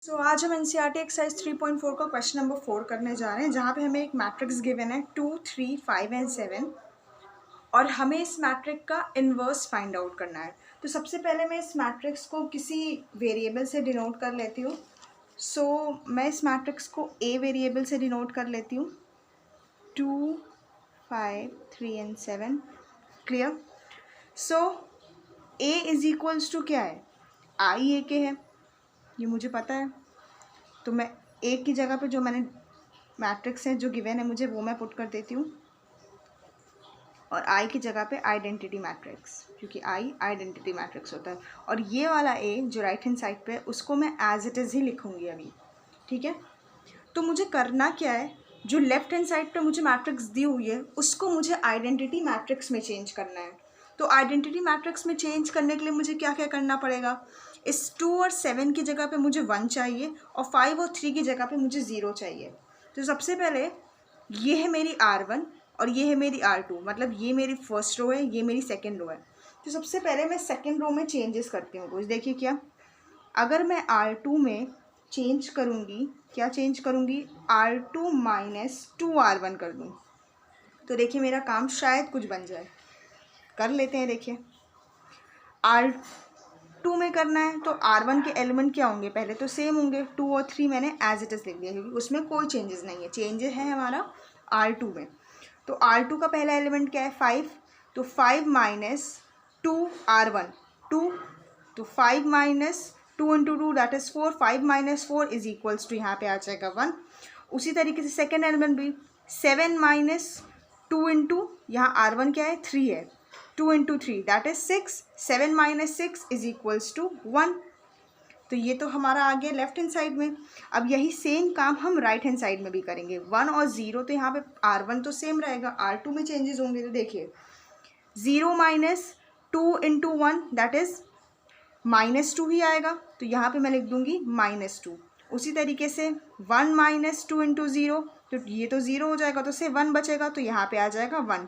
आज हम NCERT exercise 3.4 का क्वेश्चन नंबर 4 करने जा रहे हैं, जहाँ पे हमें एक मैट्रिक्स गिवन है 2, 3, 5 एंड 7 और हमें इस मैट्रिक्स का इन्वर्स फाइंड आउट करना है। तो सबसे पहले मैं इस मैट्रिक्स को किसी वेरिएबल से डिनोट कर लेती हूँ। मैं इस मैट्रिक्स को ए वेरिएबल से डिनोट कर लेती हूँ। 2, 5, 3 and 7 clear. A is equals to क्या है, आई ए के है, ये मुझे पता है। तो मैं ए की जगह पे जो मैंने मैट्रिक्स है जो गिवन है मुझे वो मैं पुट कर देती हूँ, और आई की जगह पे आइडेंटिटी मैट्रिक्स, क्योंकि आई आइडेंटिटी मैट्रिक्स होता है। और ये वाला ए जो राइट हैंड साइड पे है उसको मैं एज इट इज़ ही लिखूँगी अभी, ठीक है। तो मुझे करना क्या है, जो लेफ्ट हैंड साइड पे मुझे मैट्रिक्स दी हुई है उसको मुझे आइडेंटिटी मैट्रिक्स में चेंज करना है। तो आइडेंटिटी मैट्रिक्स में चेंज करने के लिए मुझे क्या क्या करना पड़ेगा, इस 2 और 7 की जगह पे मुझे 1 चाहिए और 5 और 3 की जगह पे मुझे 0 चाहिए। तो सबसे पहले ये है मेरी R1 और ये है मेरी R2, मतलब ये मेरी फर्स्ट रो है, ये मेरी सेकेंड रो है। तो सबसे पहले मैं सेकेंड रो में चेंजेस करती हूँ कुछ। देखिए क्या, अगर मैं R2 में चेंज करूँगी, क्या चेंज करूँगी, R2 माइनस 2R1 कर दूँ, तो देखिए मेरा काम शायद कुछ बन जाए। कर लेते हैं। देखिए R2 में करना है तो R1 के एलिमेंट क्या होंगे, पहले तो सेम होंगे। 2 और 3 मैंने एज इट इज़ लिख दिया क्योंकि उसमें कोई चेंजेस नहीं है। चेंजेस है हमारा R2 में। तो R2 का पहला एलिमेंट क्या है, 5। तो 5 माइनस 2R1 2, तो 5 minus 2 into 2 that is 4। 5 minus 4 is equals to यहाँ पे आ जाएगा 1। उसी तरीके से सेकेंड एलिमेंट भी 7 माइनस 2 इंटू यहाँ R1 क्या है, 3 है, 2 into 3 that is 6। 7 minus 6 is equals to 1। तो ये तो हमारा आ गया लेफ्ट हैंड साइड में। अब यही सेम काम हम राइट हैंड साइड में भी करेंगे। 1 और 0, तो यहाँ पे R1 तो सेम रहेगा, R2 में चेंजेस होंगे। तो देखिए 0 माइनस 2 इंटू 1 दैट इज़ -2 ही आएगा, तो यहाँ पे मैं लिख दूँगी -2। उसी तरीके से 1 माइनस 2 इंटू 0, तो ये तो 0 हो जाएगा, तो से 1 बचेगा, तो यहाँ पे आ जाएगा 1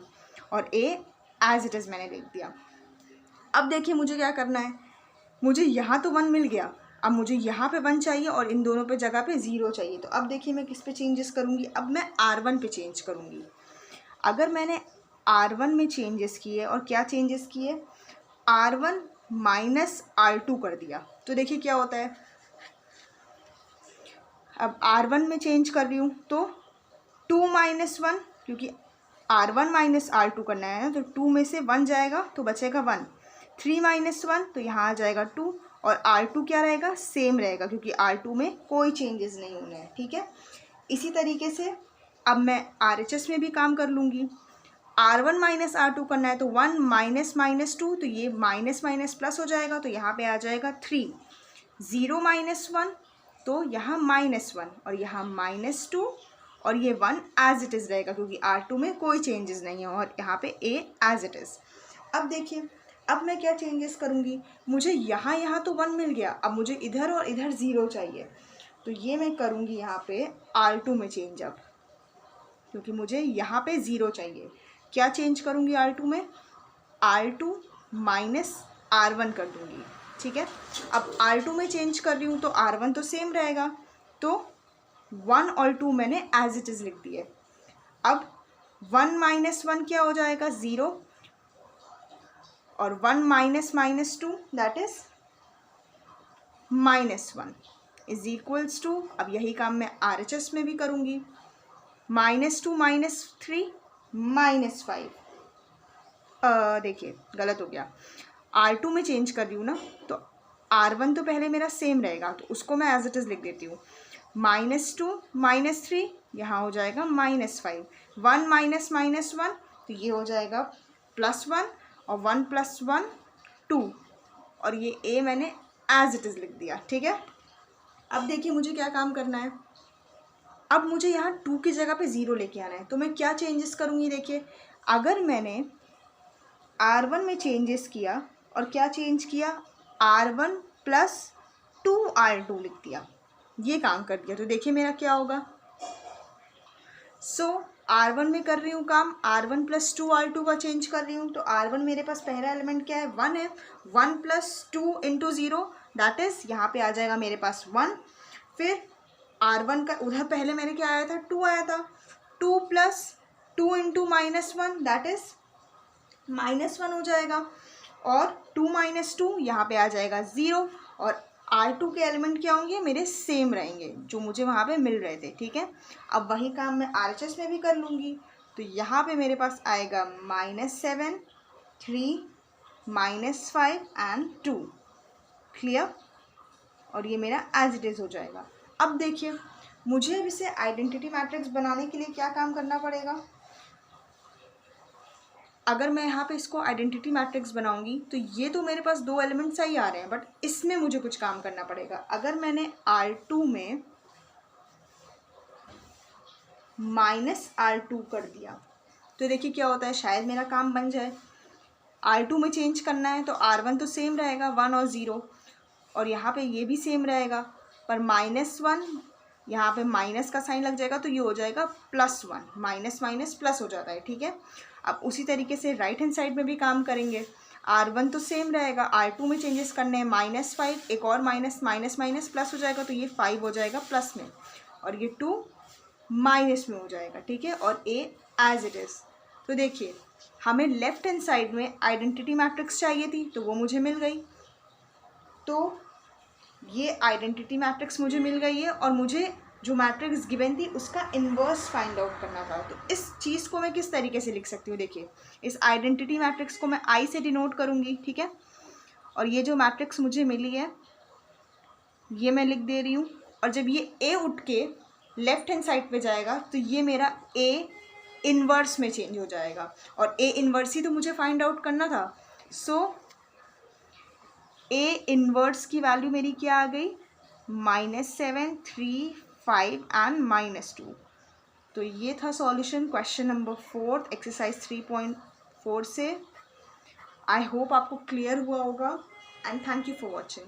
और ए एज इट इज़ मैंने लिख दिया। अब देखिए मुझे क्या करना है, मुझे यहाँ तो 1 मिल गया, अब मुझे यहाँ पे 1 चाहिए और इन दोनों पे जगह पे 0 चाहिए। तो अब देखिए मैं किस पे चेंजेस करूँगी, अब मैं R1 पे चेंज करूँगी। अगर मैंने R1 में चेंजेस किए और क्या चेंजेस किए, R1 माइनस R2 कर दिया, तो देखिए क्या होता है। अब R1 में चेंज कर रही हूँ तो 2 माइनस 1, क्योंकि R1 माइनस R2 करना है ना, तो 2 में से 1 जाएगा तो बचेगा 1। 3 माइनस 1 तो यहाँ आ जाएगा 2, और R2 क्या रहेगा, सेम रहेगा, क्योंकि R2 में कोई चेंजेस नहीं होने हैं, ठीक है। इसी तरीके से अब मैं RHS में भी काम कर लूँगी। R1 माइनस R2 करना है तो 1 माइनस माइनस 2, तो ये माइनस माइनस प्लस हो जाएगा, तो यहाँ पे आ जाएगा 3। 0 माइनस 1, तो यहाँ -1 और यहाँ -2, और ये 1 एज इट इज़ रहेगा क्योंकि R2 में कोई चेंजेस नहीं है, और यहाँ पे A एज इट इज़। अब देखिए, अब मैं क्या चेंजेस करूँगी, मुझे यहाँ तो 1 मिल गया, अब मुझे इधर और इधर 0 चाहिए, तो ये मैं करूँगी यहाँ पे R2 में चेंज। अब क्योंकि मुझे यहाँ पे 0 चाहिए, क्या चेंज करूँगी R2 में, R2 माइनस R1 कर दूँगी, ठीक है। अब R2 में चेंज कर रही हूँ तो R1 तो सेम रहेगा, तो 1 और 2 मैंने एज इट इज़ लिख दिए। अब 1 माइनस 1 क्या हो जाएगा, 0, और 1 minus minus 2 that is -1 is equals to, अब यही काम मैं RHS में भी करूँगी, -2 -3 -5। देखिए गलत हो गया, R2 में चेंज कर रही हूँ ना, तो R1 तो पहले मेरा सेम रहेगा, तो उसको मैं एज इट इज़ लिख देती हूँ। -2 -3 यहाँ हो जाएगा -5। 1 माइनस माइनस 1, तो ये हो जाएगा +1, और 1 + 1 2, और ये A मैंने एज इट इज़ लिख दिया, ठीक है। अब देखिए मुझे क्या काम करना है, अब मुझे यहाँ 2 की जगह पे 0 लेके आना है, तो मैं क्या चेंजेस करूँगी। देखिए अगर मैंने R1 में चेंजेस किया और क्या चेंज किया, R1 + 2R2 लिख दिया, ये काम कर दिया, तो देखिए मेरा क्या होगा। R1 में कर रही हूँ काम, R1 + 2R2 का चेंज कर रही हूँ, तो R1 मेरे पास पहला एलिमेंट क्या है, 1 है, 1 + 2 इंटू 0 दैट इज़ यहाँ पे आ जाएगा मेरे पास 1। फिर R1 का उधर पहले मैंने क्या आया था, 2 आया था, 2 प्लस 2 इंटू -1 दैट इज़ -1 हो जाएगा, और 2 - 2 यहाँ पे आ जाएगा 0, और R2 के एलिमेंट क्या होंगे, मेरे सेम रहेंगे जो मुझे वहाँ पे मिल रहे थे, ठीक है। अब वही काम मैं RHS में भी कर लूँगी, तो यहाँ पे मेरे पास आएगा -7, 3, -5 एंड 2, क्लियर। और ये मेरा एज इट इज़ हो जाएगा। अब देखिए मुझे अब इसे आइडेंटिटी मैट्रिक्स बनाने के लिए क्या काम करना पड़ेगा। अगर मैं यहाँ पे इसको आइडेंटिटी मैट्रिक्स बनाऊंगी तो ये तो मेरे पास 2 एलिमेंट्स ही आ रहे हैं, बट इसमें मुझे कुछ काम करना पड़ेगा। अगर मैंने R2 में -R2 कर दिया तो देखिए क्या होता है, शायद मेरा काम बन जाए। R2 में चेंज करना है तो R1 तो सेम रहेगा 1 और 0, और यहाँ पे ये भी सेम रहेगा, पर -1 यहाँ पे माइनस का साइन लग जाएगा तो ये हो जाएगा +1, माइनस माइनस प्लस हो जाता है, ठीक है। अब उसी तरीके से राइट हैंड साइड में भी काम करेंगे। R1 तो सेम रहेगा, R2 में चेंजेस करने हैं, -5, एक और माइनस माइनस माइनस प्लस हो जाएगा तो ये 5 हो जाएगा प्लस में, और ये 2 माइनस में हो जाएगा, ठीक है, और A एज इट इज़। तो देखिए हमें लेफ्ट हैंड साइड में आइडेंटिटी मैट्रिक्स चाहिए थी तो वो मुझे मिल गई, तो ये आइडेंटिटी मैट्रिक्स मुझे मिल गई है, और मुझे जो मैट्रिक्स गिवन थी उसका इन्वर्स फाइंड आउट करना था। तो इस चीज़ को मैं किस तरीके से लिख सकती हूँ, देखिए इस आइडेंटिटी मैट्रिक्स को मैं I से डिनोट करूँगी, ठीक है, और ये जो मैट्रिक्स मुझे मिली है ये मैं लिख दे रही हूँ, और जब ये A उठ के लेफ्ट हैंड साइड पे जाएगा तो ये मेरा A इन्वर्स में चेंज हो जाएगा, और A इन्वर्स ही तो मुझे फाइंड आउट करना था। सो A इन्वर्स की वैल्यू मेरी क्या आ गई, -7, 3, 5 एंड -2। तो ये था सॉल्यूशन क्वेश्चन नंबर 4 एक्सरसाइज 3.4 से। आई होप आपको क्लियर हुआ होगा, and thank you for watching.